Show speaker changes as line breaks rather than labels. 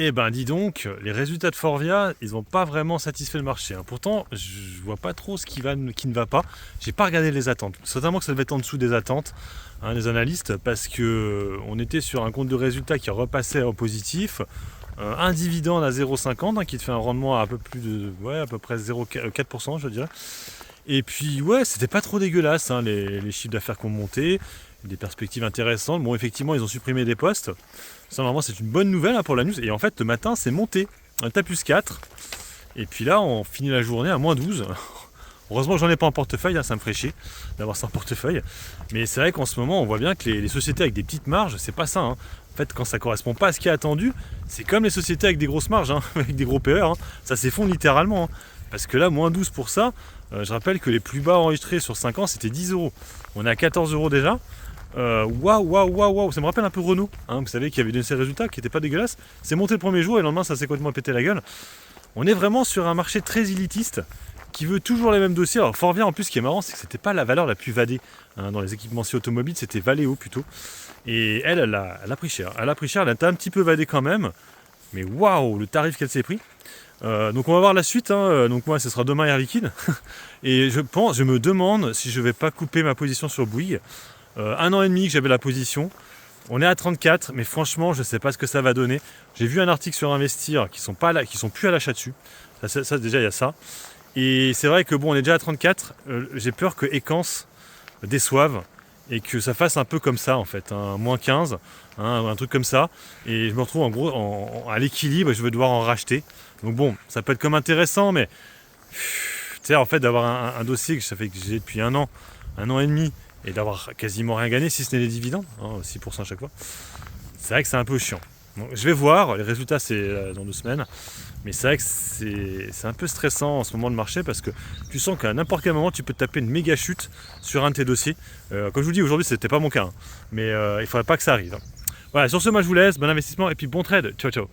Eh ben dis donc, les résultats de Forvia, ils n'ont pas vraiment satisfait le marché, hein. Pourtant, je vois pas trop ce qui ne va pas. J'ai pas regardé les attentes. Certainement que ça devait être en dessous des attentes, hein, des analystes, parce que on était sur un compte de résultats qui repassait au positif. Un dividende à 0,50, hein, qui te fait un rendement à peu plus de, ouais, à peu près 0,4%, je dirais. Et puis ouais, c'était pas trop dégueulasse, hein, les chiffres d'affaires qui ont monté, des perspectives intéressantes. Bon, effectivement, ils ont supprimé des postes. Ça, vraiment, c'est une bonne nouvelle, hein, pour la news. Et en fait, le matin, c'est monté. On est à plus 4. Et puis là, on finit la journée à moins 12. Heureusement que j'en ai pas en portefeuille, hein, ça me ferait chier d'avoir ça en portefeuille. Mais c'est vrai qu'en ce moment, on voit bien que les sociétés avec des petites marges, c'est pas ça, hein. En fait, quand ça correspond pas à ce qui est attendu, c'est comme les sociétés avec des grosses marges, hein, avec des gros PE, hein. Ça s'effondre littéralement, hein. Parce que là, moins 12 pour ça, je rappelle que les plus bas enregistrés sur 5 ans, c'était 10 euros. On est à 14 euros déjà. Waouh, ça me rappelle un peu Renault, hein, vous savez, qui avait donné ses résultats, qui n'étaient pas dégueulasses. C'est monté le premier jour et le lendemain, ça s'est complètement pété la gueule. On est vraiment sur un marché très élitiste qui veut toujours les mêmes dossiers. Alors Forvia, en plus, ce qui est marrant, c'est que c'était pas la valeur la plus vadée, hein, dans les équipementiers automobiles, c'était Valeo plutôt. Et elle a pris cher. Elle a pris cher, elle a un petit peu vadé quand même. Mais waouh, le tarif qu'elle s'est pris. Donc on va voir la suite, hein. Donc moi ce sera demain Air Liquide. Et je me demande si je vais pas couper ma position sur Bouygues. 1 an et demi que j'avais la position. On est à 34, mais franchement, je ne sais pas ce que ça va donner. J'ai vu un article sur Investir qui sont plus à l'achat dessus. Ça, déjà, il y a ça. Et c'est vrai que bon, on est déjà à 34. J'ai peur que Equans déçoive et que ça fasse un peu comme ça en fait, un moins 15, hein, un truc comme ça. Et je me retrouve en gros à l'équilibre et je vais devoir en racheter. Donc bon, ça peut être comme intéressant, mais tu sais, en fait, d'avoir un dossier que ça fait que j'ai depuis 1 an et demi, et d'avoir quasiment rien gagné si ce n'est les dividendes, hein, 6% à chaque fois, c'est vrai que c'est un peu chiant. Donc, je vais voir, les résultats c'est dans 2 semaines, mais c'est vrai que c'est un peu stressant en ce moment le marché parce que tu sens qu'à n'importe quel moment tu peux te taper une méga chute sur un de tes dossiers. Comme je vous dis, aujourd'hui c'était pas mon cas, hein, mais il ne faudrait pas que ça arrive, hein. Voilà, sur ce, moi je vous laisse, bon investissement et puis bon trade, ciao ciao.